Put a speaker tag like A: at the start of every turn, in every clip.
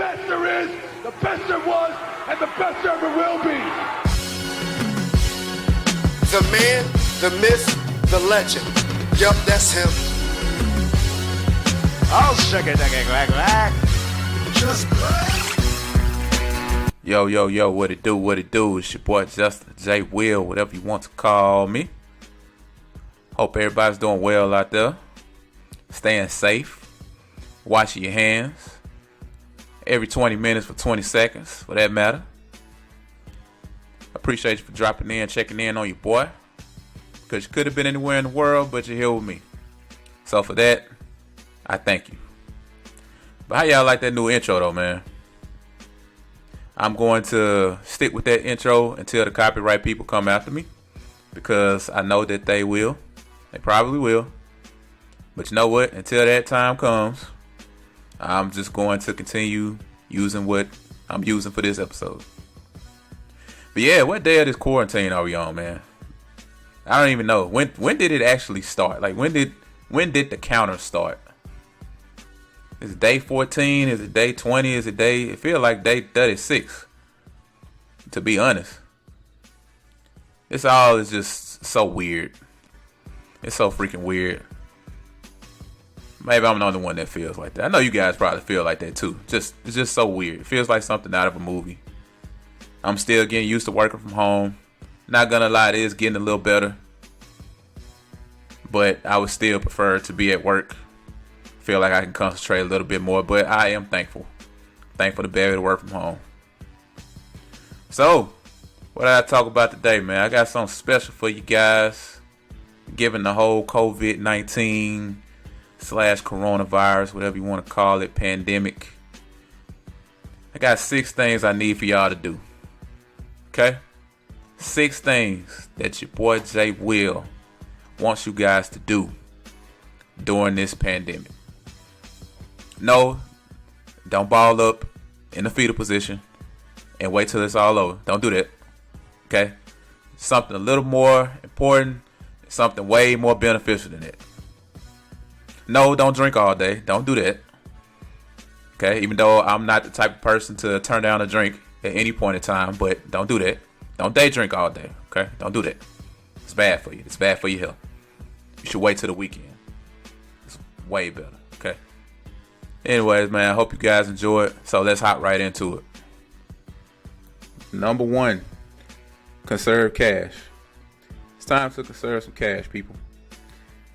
A: best there is, the best there was, and the best there ever will be.
B: The man, the myth, the legend. Yup, that's him.
C: Oh, sugar ducky quack quack.
B: Just
D: Yo, what it do? It's your boy Justin J. Will, whatever you want to call me. Hope everybody's doing well out there. Staying safe. Washing your hands. Every 20 minutes for 20 seconds, for that matter. Appreciate you for dropping in, checking in on your boy. Because you could have been anywhere in the world, but you're here with me. So for that, I thank you. But how y'all like that new intro though, man? I'm going to stick with that intro until the copyright people come after me. Because I know that they will. They probably will. But you know what? Until that time comes, I'm just going to continue using what I'm using for this episode. But yeah, what day of this quarantine are we on, man? I don't even know. When did it actually start? Like when did the counter start? Is it day 14? Is it day 20? It feel like day 36. To be honest. This all is just so weird. It's so freaking weird. Maybe I'm the only one that feels like that. I know you guys probably feel like that too. It's just so weird. It feels like something out of a movie. I'm still getting used to working from home. Not gonna lie, it is getting a little better. But I would still prefer to be at work. Feel like I can concentrate a little bit more. But I am thankful. Thankful to be able to work from home. So, what did I talk about today, man? I got something special for you guys. Given the whole COVID-19 / coronavirus, whatever you want to call it, pandemic. I got 6 things I need for y'all to do. Okay? 6 things that your boy Jay Will wants you guys to do during this pandemic. No, don't ball up in the fetal position and wait till it's all over. Don't do that. Okay? Something a little more important, something way more beneficial than that. No, don't drink all day. Don't do that. Okay? Even though I'm not the type of person to turn down a drink at any point in time, but don't do that. Don't day drink all day. Okay? Don't do that. It's bad for you. It's bad for your health. You should wait till the weekend. It's way better. Okay? Anyways, man, I hope you guys enjoy it. So let's hop right into it. Number 1, conserve cash. It's time to conserve some cash, people.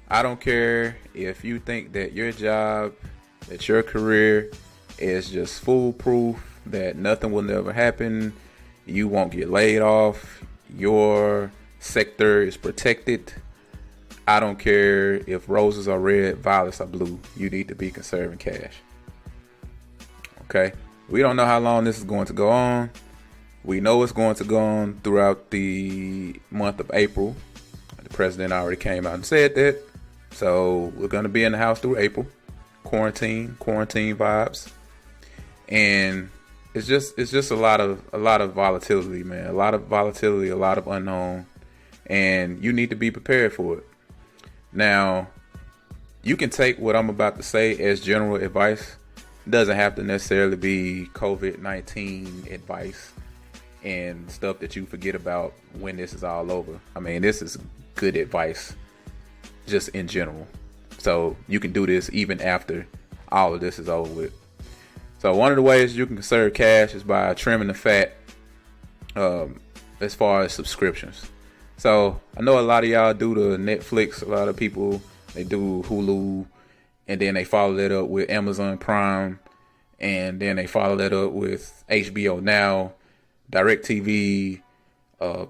D: I don't care if you think that your job, that your career is just foolproof, that nothing will never happen, you won't get laid off, your sector is protected. I don't care if roses are red, violets are blue. You need to be conserving cash. Okay? We don't know how long this is going to go on. We know it's going to go on throughout the month of April. The president already came out and said that. So we're going to be in the house through April. Quarantine vibes. And it's just a lot of volatility, man. A lot of volatility, a lot of unknown. And you need to be prepared for it. Now, you can take what I'm about to say as general advice. It doesn't have to necessarily be COVID-19 advice and stuff that you forget about when this is all over. I mean, this is good advice just in general. So you can do this even after all of this is over with. So one of the ways you can conserve cash is by trimming the fat as far as subscriptions. So I know a lot of y'all do the Netflix. A lot of people, they do Hulu, and then they follow that up with Amazon Prime, and then they follow that up with HBO Now, DirecTV, I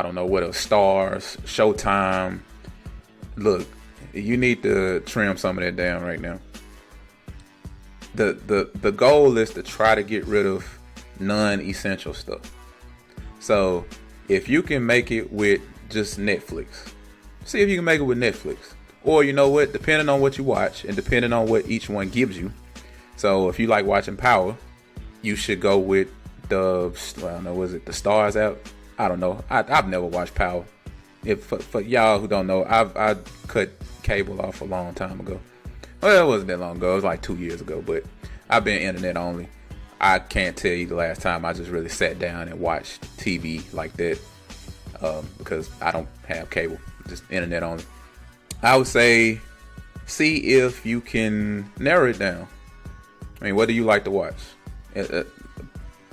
D: don't know what else, Stars, Showtime. Look, you need to trim some of that down right now. The goal is to try to get rid of non-essential stuff. So if you can make it with just Netflix, see if you can make it with Netflix. Or you know what, depending on what you watch and depending on what each one gives you. So if you like watching Power, you should go with the Stars app? I don't know. I've never watched Power. If for y'all who don't know, I cut cable off a long time ago. Well, it wasn't that long ago. It was like 2 years ago. But I've been internet only. I can't tell you the last time I just really sat down and watched TV like that, because I don't have cable, just internet only. I would say see if you can narrow it down. I mean, what do you like to watch?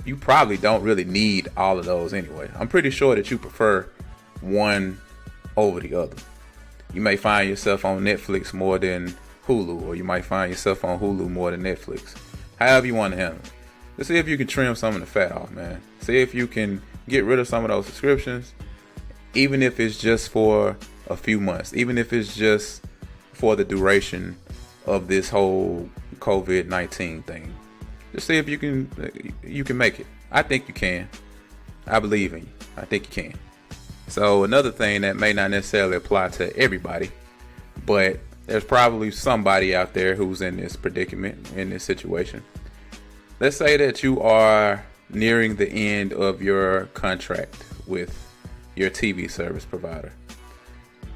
D: You probably don't really need all of those anyway. I'm pretty sure that you prefer one over the other. You may find yourself on Netflix more than Hulu, or you might find yourself on Hulu more than Netflix. However you want to handle it. Let's see if you can trim some of the fat off, man. See if you can get rid of some of those subscriptions, even if it's just for a few months, even if it's just for the duration of this whole COVID-19 thing. Just see if you can make it. I think you can. I believe in you. I think you can. So another thing that may not necessarily apply to everybody, but there's probably somebody out there who's in this predicament, in this situation. Let's say that you are nearing the end of your contract with your TV service provider.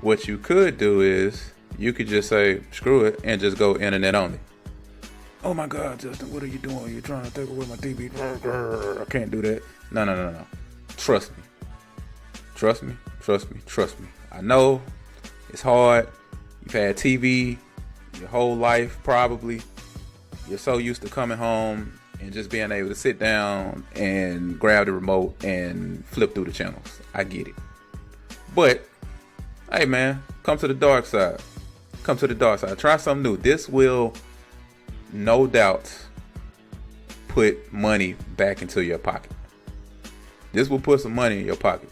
D: What you could do is you could just say, screw it, and just go internet only. Oh my God, Justin, what are you doing? You're trying to take away my TV. I can't do that. No. Trust me. Trust me. I know it's hard. You've had TV your whole life, probably. You're so used to coming home and just being able to sit down and grab the remote and flip through the channels. I get it. But, hey man, come to the dark side. Try something new. This will, no doubt, put money back into your pocket. This will put some money in your pocket.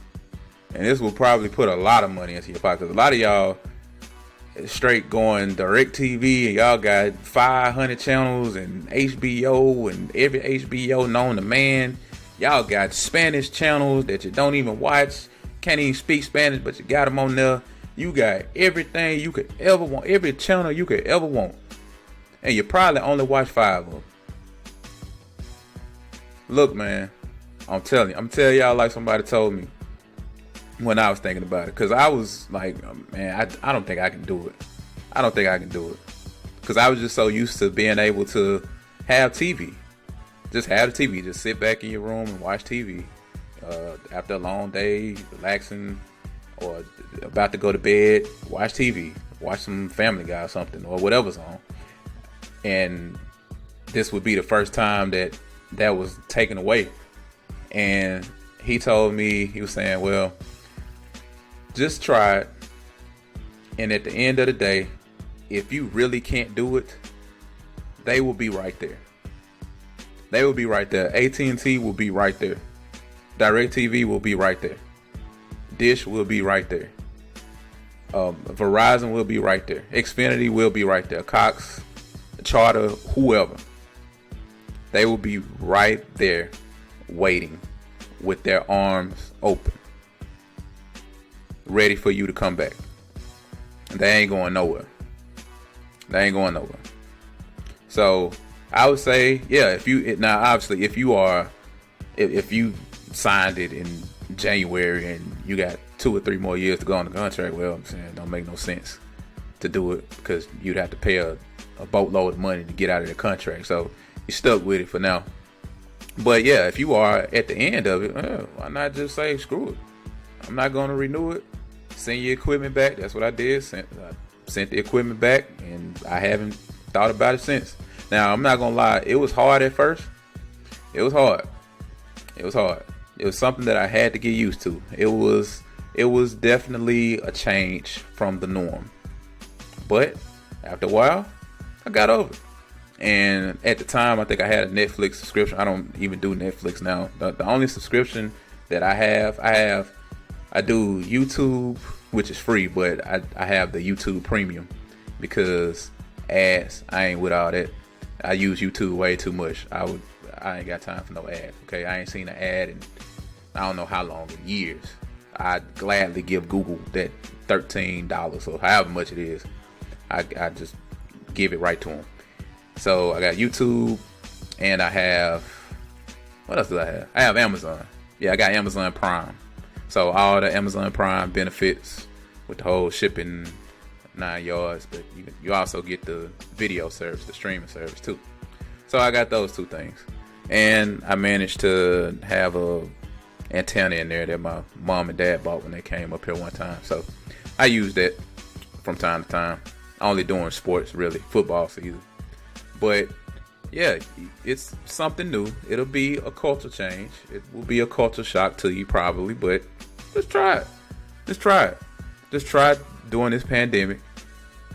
D: And this will probably put a lot of money into your pocket. 'Cause a lot of y'all straight going direct TV, and y'all got 500 channels and HBO and every HBO known to man. Y'all got Spanish channels that you don't even watch. Can't even speak Spanish, but you got them on there. You got everything you could ever want. Every channel you could ever want. And you probably only watch 5 of them. Look, man, I'm telling y'all like somebody told me when I was thinking about it. Because I was like, man, I don't think I can do it. Because I was just so used to being able to have TV. Just have the TV. Just sit back in your room and watch TV. After a long day, relaxing, or about to go to bed, watch TV. Watch some Family Guy or something, or whatever's on. And this would be the first time that was taken away. And he told me, he was saying, well, just try it. And at the end of the day, if you really can't do it, they will be right there. They will be right there. AT&T will be right there. DirecTV will be right there. Dish will be right there. Verizon will be right there. Xfinity will be right there. Cox, Charter, whoever. They will be right there waiting with their arms open, ready for you to come back. They ain't going nowhere. So I would say, yeah, if you signed it in January and you got 2 or 3 more years to go on the contract, well, I'm saying it don't make no sense to do it, because you'd have to pay a boatload of money to get out of the contract. So you're stuck with it for now. But yeah, if you are at the end of it, why not just say, screw it, I'm not going to renew it. Send your equipment back. That's what I did. Sent the equipment back, and I haven't thought about it since. Now, I'm not going to lie. It was hard at first. It was hard. It was something that I had to get used to. It was definitely a change from the norm. But after a while, I got over it. And at the time, I think I had a Netflix subscription. I don't even do Netflix now. The only subscription that I do YouTube, which is free, but I have the YouTube Premium because ads, I ain't with all that. I use YouTube way too much. I ain't got time for no ad. Okay, I ain't seen an ad in I don't know how long, in years. I'd gladly give Google that $13 or however much it is. I just give it right to them. So I got YouTube, and I have, what else do I have? I have Amazon. Yeah, I got Amazon Prime. So all the Amazon Prime benefits with the whole shipping 9 yards, but you also get the video service, the streaming service too. So I got those two things. And I managed to have a antenna in there that my mom and dad bought when they came up here one time. So I use that from time to time. Only during sports, really, football season. But yeah, it's something new. It'll be a culture change. It will be a culture shock to you probably, but just try it. Just try it. Just try it during this pandemic.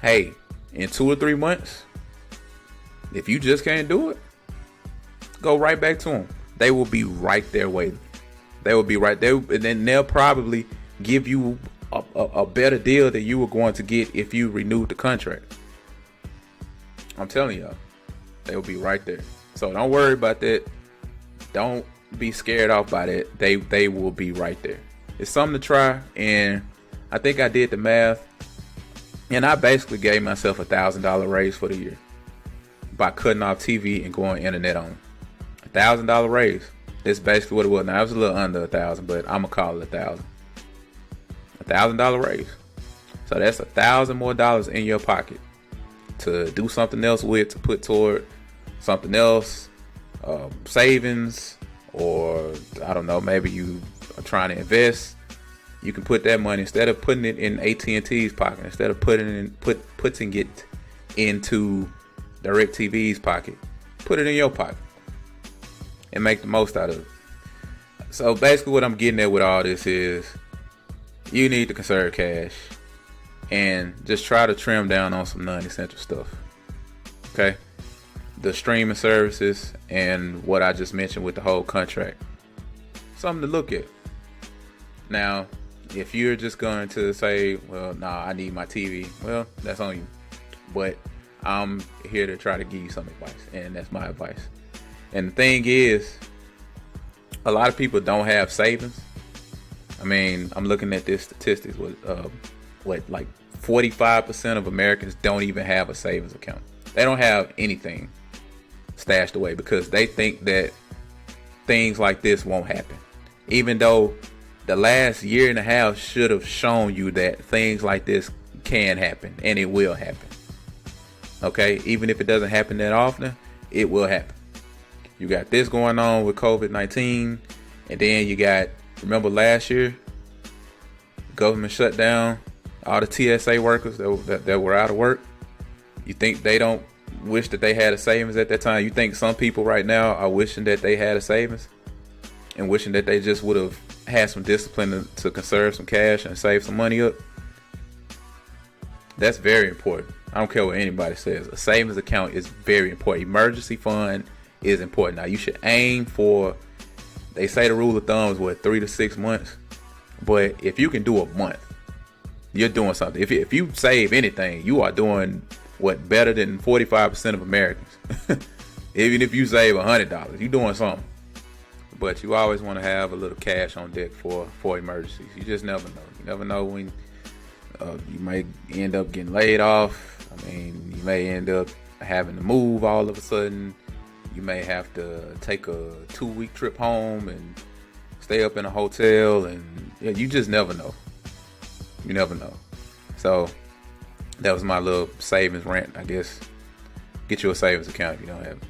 D: Hey, in 2 or 3 months, if you just can't do it, go right back to them. They will be right there waiting. They will be right there, and then they'll probably give you a better deal than you were going to get if you renewed the contract. I'm telling y'all, they will be right there. So don't worry about that. Don't be scared off by that. They will be right there. It's something to try, and I think I did the math, and I basically gave myself $1,000 raise for the year by cutting off TV and going internet on. $1,000 raise. That's basically what it was. Now it was a little under 1,000, but I'm gonna call it 1,000. $1,000 raise. So that's $1,000 more dollars in your pocket to do something else with, to put toward something else, savings, or I don't know, maybe you are trying to invest. You can put that money, instead of putting it in AT&T's pocket, instead of putting it into DirecTV's pocket, put it in your pocket and make the most out of it. So basically what I'm getting at with all this is you need to conserve cash and just try to trim down on some non-essential stuff. Okay? The streaming services and what I just mentioned with the whole contract. Something to look at. Now, if you're just going to say, well, nah, I need my TV, well, that's on you. But I'm here to try to give you some advice, and that's my advice. And the thing is, a lot of people don't have savings. I mean, I'm looking at this statistics with like 45% of Americans don't even have a savings account. They don't have anything stashed away because they think that things like this won't happen. Even though the last year and a half should have shown you that things like this can happen and it will happen. Okay, even if it doesn't happen that often, it will happen. You got this going on with COVID-19, and then you got, remember last year, government shut down all the TSA workers that were out of work. You think they don't wish that they had a savings at that time? You think some people right now are wishing that they had a savings and wishing that they just would have had some discipline to conserve some cash and save some money up? That's very important. I don't care what anybody says. A savings account is very important. Emergency fund is important. Now you should aim for, they say the rule of thumb is what, 3 to 6 months. But if you can do a month, you're doing something. If you save anything, you are doing what, better than 45% of Americans. Even if you save $100, you're doing something. But you always want to have a little cash on deck for emergencies. You just never know. You never know when you may end up getting laid off. I mean, you may end up having to move all of a sudden. You may have to take a 2-week trip home and stay up in a hotel, and yeah, you just never know. You never know. So that was my little savings rant, I guess. Get you a savings account if you don't have it.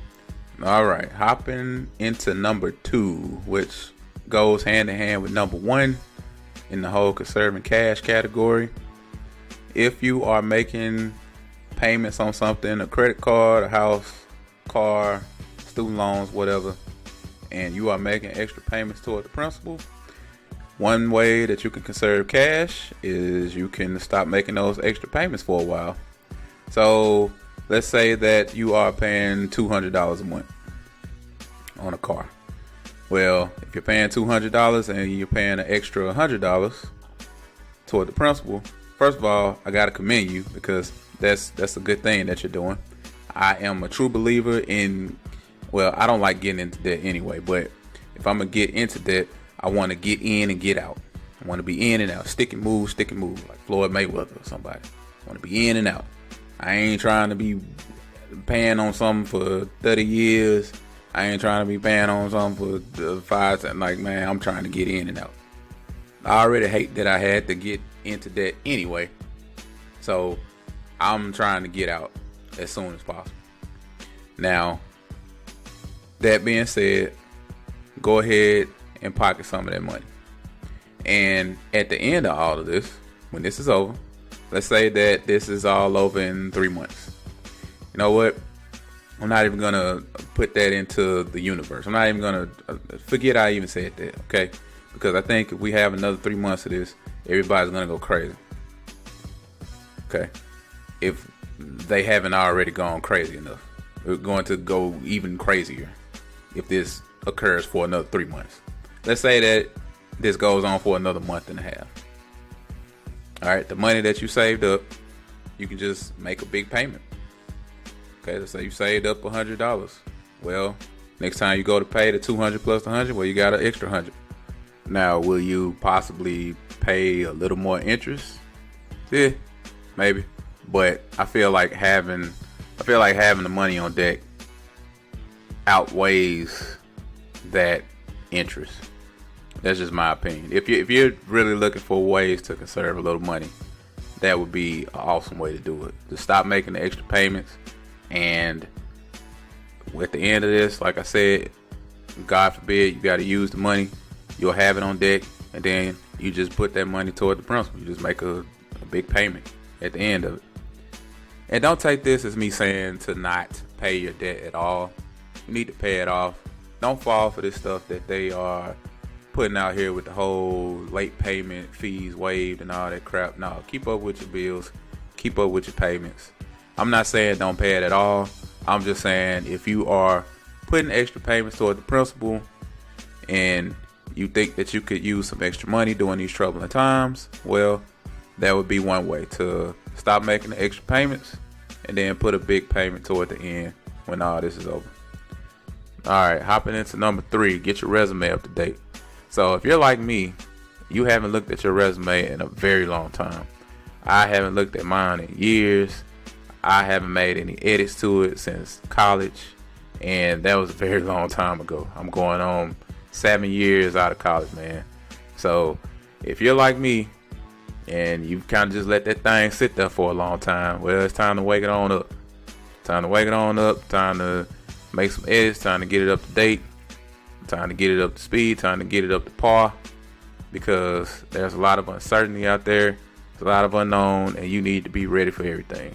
D: All right, hopping into number 2, which goes hand in hand with number 1 in the whole conserving cash category. If you are making payments on something, a credit card, a house, car, student loans, whatever, and you are making extra payments toward the principal, one way that you can conserve cash is you can stop making those extra payments for a while. So let's say that you are paying $200 a month on a car. Well, if you're paying $200 and you're paying an extra $100 toward the principal, first of all, I gotta commend you, because that's a good thing that you're doing. I am a true believer in, well, I don't like getting into debt anyway, but if I'm gonna get into debt, I want to get in and get out. I want to be in and out, stick and move, like Floyd Mayweather or somebody. I want to be in and out. I ain't trying to be paying on something for 30 years. I ain't trying to be paying on something for 5 cents. Like, man, I'm trying to get in and out. I already hate that I had to get into debt anyway. So I'm trying to get out as soon as possible. Now, that being said, go ahead and pocket some of that money. And at the end of all of this, when this is over, let's say that this is all over in 3 months. You know what? I'm not even going to put that into the universe. I'm not even going to forget I even said that, okay? Because I think if we have another 3 months of this, everybody's going to go crazy. Okay? If they haven't already gone crazy enough. We're going to go even crazier if this occurs for another 3 months. Let's say that this goes on for another month and a half. All right, the money that you saved up, you can just make a big payment. Okay, let's say you saved up $100. Well, next time you go to pay the 200 plus the 100, well, you got an extra 100. Now, will you possibly pay a little more interest? Yeah, maybe. But I feel like having the money on deck outweighs that interest. That's just my opinion. If you're really looking for ways to conserve a little money, that would be an awesome way to do it. To stop making the extra payments, and at the end of this, like I said, God forbid you got to use the money, you'll have it on deck, and then you just put that money toward the principal. You just make a big payment at the end of it. And don't take this as me saying to not pay your debt at all. You need to pay it off. Don't fall for this stuff that they are putting out here with the whole late payment, fees waived, and all that crap. No, keep up with your bills. Keep up with your payments. I'm not saying don't pay it at all. I'm just saying if you are putting extra payments toward the principal and you think that you could use some extra money during these troubling times, well, that would be one way to stop making the extra payments and then put a big payment toward the end when all this is over. All right, hopping into number 3, get your resume up to date. So if you're like me, you haven't looked at your resume in a very long time. I haven't looked at mine in years. I haven't made any edits to it since college, and that was a very long time ago. I'm going on 7 years out of college, man. So if you're like me and you've kind of just let that thing sit there for a long time, well, it's time to wake it on up. Time to make some edits, time to get it up to date, time to get it up to speed, time to get it up to par, because there's a lot of uncertainty out there. There's a lot of unknown, and you need to be ready for everything.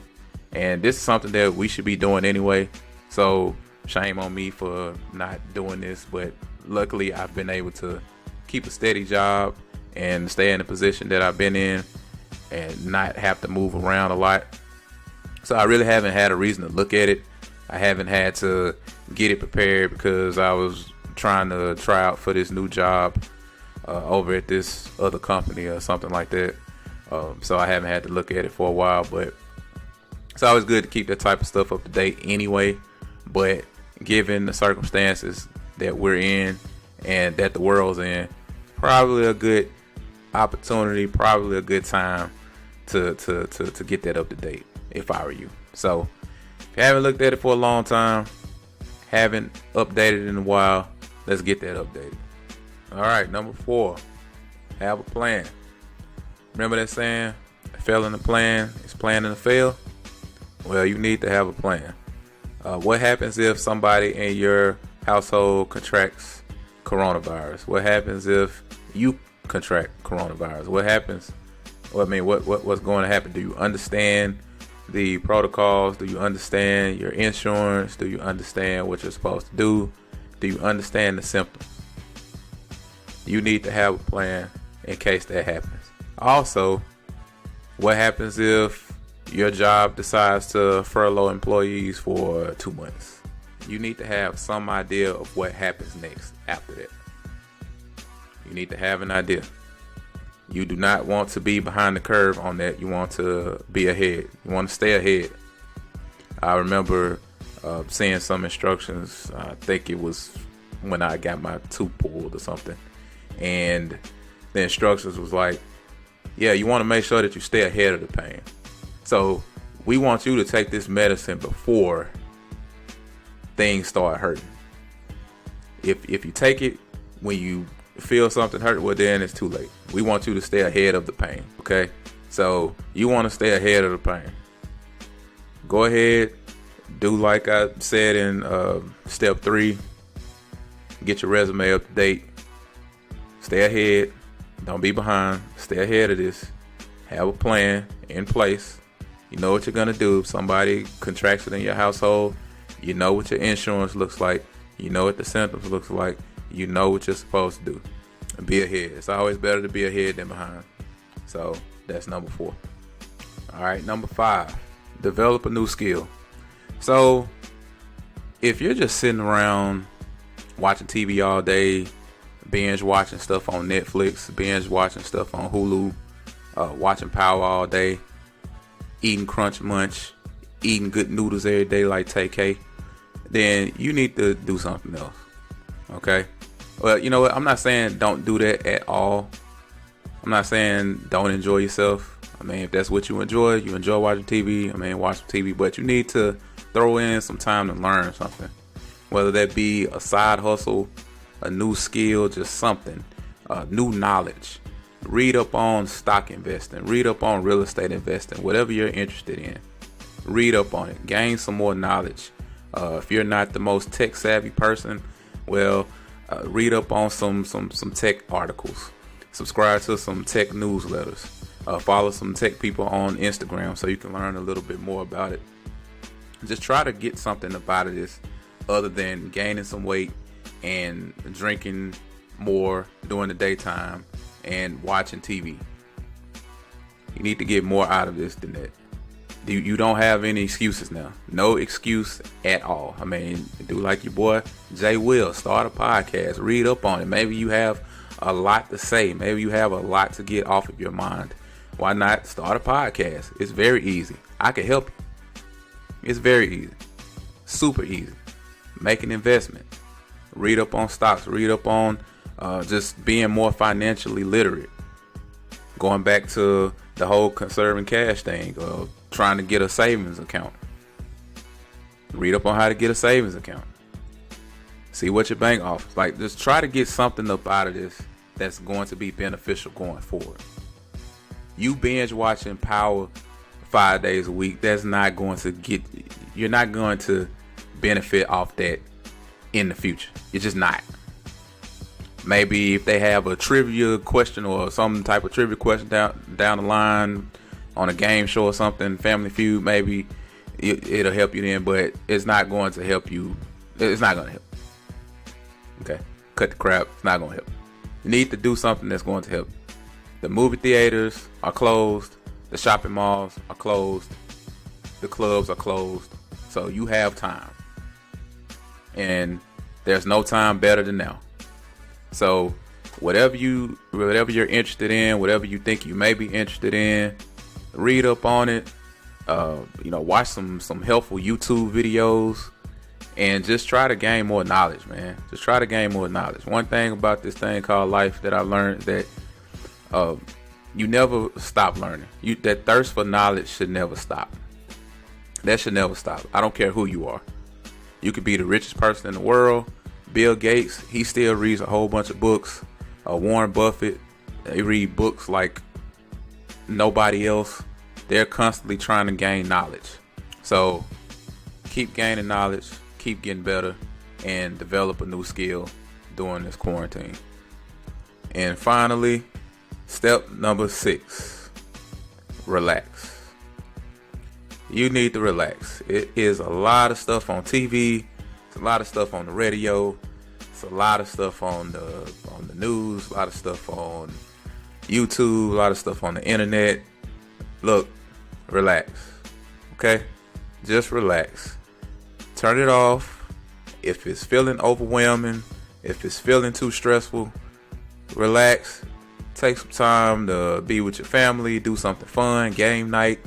D: And this is something that we should be doing anyway. So shame on me for not doing this, but luckily I've been able to keep a steady job and stay in the position that I've been in and not have to move around a lot. So I really haven't had a reason to look at it. I haven't had to get it prepared because I was trying to try out for this new job over at this other company or something like that. So I haven't had to look at it for a while, but it's always good to keep that type of stuff up to date anyway. But given the circumstances that we're in and that the world's in, probably a good opportunity, probably a good time to get that up to date if I were you. So if you haven't looked at it for a long time, haven't updated in a while, let's get that updated. All right, number 4, have a plan. Remember that saying, failing to plan is planning to fail? Well, you need to have a plan. What happens if somebody in your household contracts coronavirus? What happens if you contract coronavirus? What happens? What's going to happen? Do you understand the protocols? Do you understand your insurance? Do you understand what you're supposed to do? Do you understand the symptoms? You need to have a plan in case that happens. Also, what happens if your job decides to furlough employees for 2 months? You need to have some idea of what happens next after that. You need to have an idea. You do not want to be behind the curve on that. You want to be ahead. You want to stay ahead. I remember seeing some instructions. I think it was when I got my tooth pulled or something. And the instructions was like, yeah, you want to make sure that you stay ahead of the pain. So we want you to take this medicine before things start hurting. If you take it when you feel something hurt, well, then it's too late. We want you to stay ahead of the pain, okay? So you want to stay ahead of the pain. Go ahead, do like I said in step 3. Get your resume up to date. Stay ahead. Don't be behind. Stay ahead of this. Have a plan in place. You know what you're going to do. If somebody contracts it in your household, you know what your insurance looks like. You know what the symptoms looks like. You know what you're supposed to do. And be ahead. It's always better to be ahead than behind. So that's number 4. All right, number 5, develop a new skill. So if you're just sitting around watching TV all day, binge watching stuff on Netflix, binge watching stuff on Hulu, watching Power all day, eating Crunch Munch, eating good noodles every day like TK, then you need to do something else. Okay? Well, you know what? I'm not saying don't do that at all. I'm not saying don't enjoy yourself. I mean, if that's what you enjoy watching TV, I mean, watch some TV, but you need to throw in some time to learn something. Whether that be a side hustle, a new skill, just something, new knowledge. Read up on stock investing, read up on real estate investing, whatever you're interested in. Read up on it, gain some more knowledge. If you're not the most tech savvy person, well, read up on some tech articles. Subscribe to some tech newsletters. Follow some tech people on Instagram so you can learn a little bit more about it. Just try to get something about it is other than gaining some weight and drinking more during the daytime and watching TV. You need to get more out of this than that. You don't have any excuses now. No excuse at all. I mean, do like your boy Jay Will. Start a podcast. Read up on it. Maybe you have a lot to say. Maybe you have a lot to get off of your mind. Why not start a podcast? It's very easy. I can help you. It's very easy. Super easy. Make an investment. Read up on stocks. Read up on just being more financially literate. Going back to the whole conserving cash thing. Trying to get a savings account. Read up on how to get a savings account. See what your bank offers. Like, just try to get something up out of this that's going to be beneficial going forward. You binge watching Power 5 days a week, that's not going to get, you're not going to benefit off that in the future. You're just not. Maybe if they have a trivia question or some type of trivia question down the line on a game show or something, Family Feud, maybe it'll help you then, but it's not going to help you. It's not going to help. Okay, cut the crap. It's not going to help. You need to do something that's going to help. The movie theaters are closed. The shopping malls are closed. The clubs are closed. So you have time. And there's no time better than now. So whatever you're interested in, whatever you think you may be interested in, read up on it. Watch some helpful YouTube videos. And just try to gain more knowledge, man. Just try to gain more knowledge. One thing about this thing called life that I learned that you never stop learning. That thirst for knowledge should never stop. That should never stop. I don't care who you are. You could be the richest person in the world. Bill Gates, he still reads a whole bunch of books. Warren Buffett, they read books like nobody else. They're constantly trying to gain knowledge. So keep gaining knowledge. Keep getting better and develop a new skill during this quarantine. And finally, step number 6, relax. You need to relax. It is a lot of stuff on TV. It's a lot of stuff on the radio. It's a lot of stuff on the news. A lot of stuff on YouTube. A lot of stuff on the internet. Look, relax. Okay? Just relax. Turn it off. If it's feeling overwhelming, if it's feeling too stressful, relax. Take some time to be with your family. Do something fun. Game night.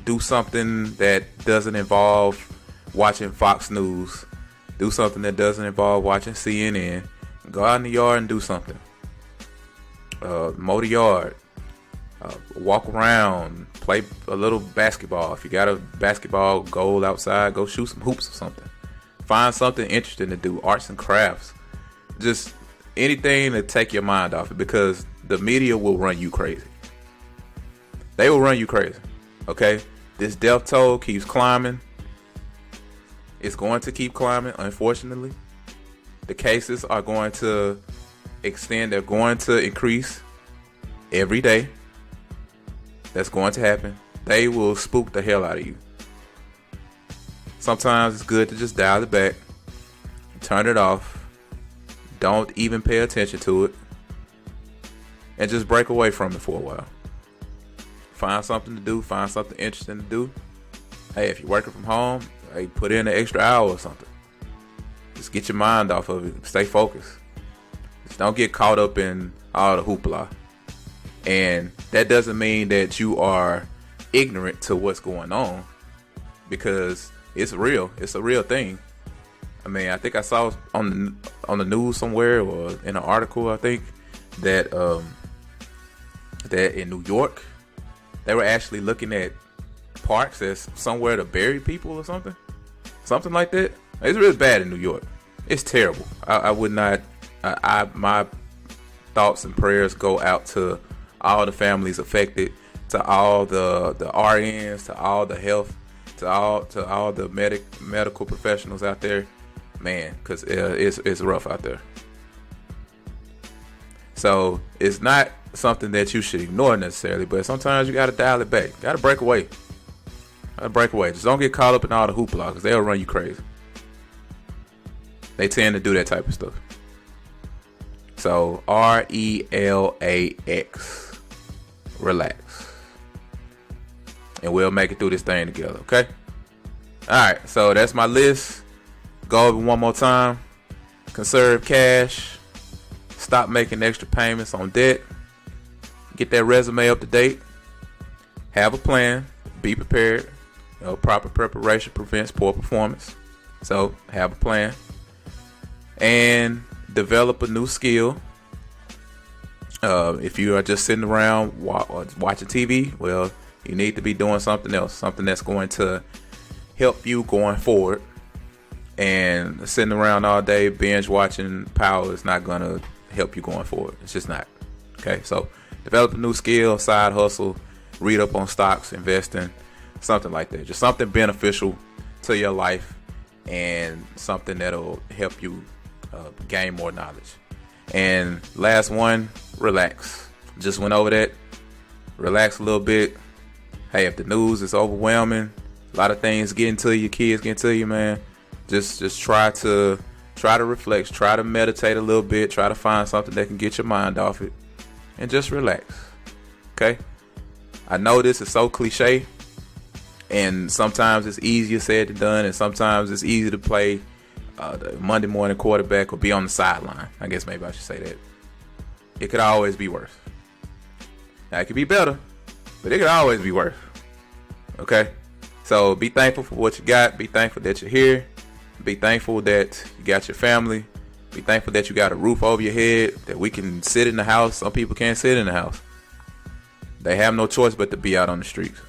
D: Do something that doesn't involve watching Fox News. Do something that doesn't involve watching CNN. Go out in the yard and do something. Mow the yard. Walk around, play a little basketball. If you got a basketball goal outside, go shoot some hoops or something. Find something interesting to do, arts and crafts. Just anything to take your mind off it, because the media will run you crazy. They will run you crazy. Okay? This death toll keeps climbing. It's going to keep climbing, unfortunately. The cases are going to extend. They're going to increase every day. That's going to happen. They will spook the hell out of you. Sometimes it's good to just dial it back, turn it off, don't even pay attention to it, and just break away from it for a while. Find something to do, find something interesting to do. Hey, if you're working from home, hey, put in an extra hour or something. Just get your mind off of it. Stay focused. Just don't get caught up in all the hoopla. And that doesn't mean that you are ignorant to what's going on, because it's real. It's a real thing. I mean, I think I saw on the news somewhere, or in an article, I think, that that in New York, they were actually looking at parks as somewhere to bury people or something like that. It's really bad in New York. It's terrible. I would not. My thoughts and prayers go out to all the families affected, to all the RNs, to all the health, to all the medical professionals out there, man, because it's rough out there. So it's not something that you should ignore necessarily, but sometimes you got to dial it back. Got to break away. Just don't get caught up in all the hoopla, because they'll run you crazy. They tend to do that type of stuff. So RELAX. Relax. And we'll make it through this thing together, okay? Alright, so that's my list. Go over one more time. Conserve cash. Stop making extra payments on debt. Get that resume up to date. Have a plan. Be prepared. Proper preparation prevents poor performance. So have a plan. And develop a new skill. If you are just sitting around watching TV, well, you need to be doing something else, something that's going to help you going forward. And sitting around all day binge watching Power is not going to help you going forward. It's just not. Okay, so develop a new skill, side hustle, read up on stocks, investing, something like that. Just something beneficial to your life and something that'll help you gain more knowledge. And last one, relax. Just went over that. Relax a little bit. Hey, if the news is overwhelming, a lot of things getting to you, kids getting to you, man, just try to reflect, try to meditate a little bit, try to find something that can get your mind off it, and just relax. Okay? I know this is so cliche, and sometimes it's easier said than done, and sometimes it's easy to play the Monday morning quarterback or be on the sideline. I guess maybe I should say that. It could always be worse. Now, it could be better, but it could always be worse. Okay? So be thankful for what you got. Be thankful that you're here. Be thankful that you got your family. Be thankful that you got a roof over your head, that we can sit in the house. Some people can't sit in the house. They have no choice but to be out on the streets.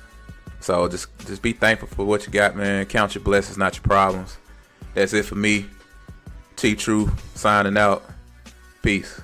D: So just be thankful for what you got, man. Count your blessings, not your problems. That's it for me. T True signing out. Peace.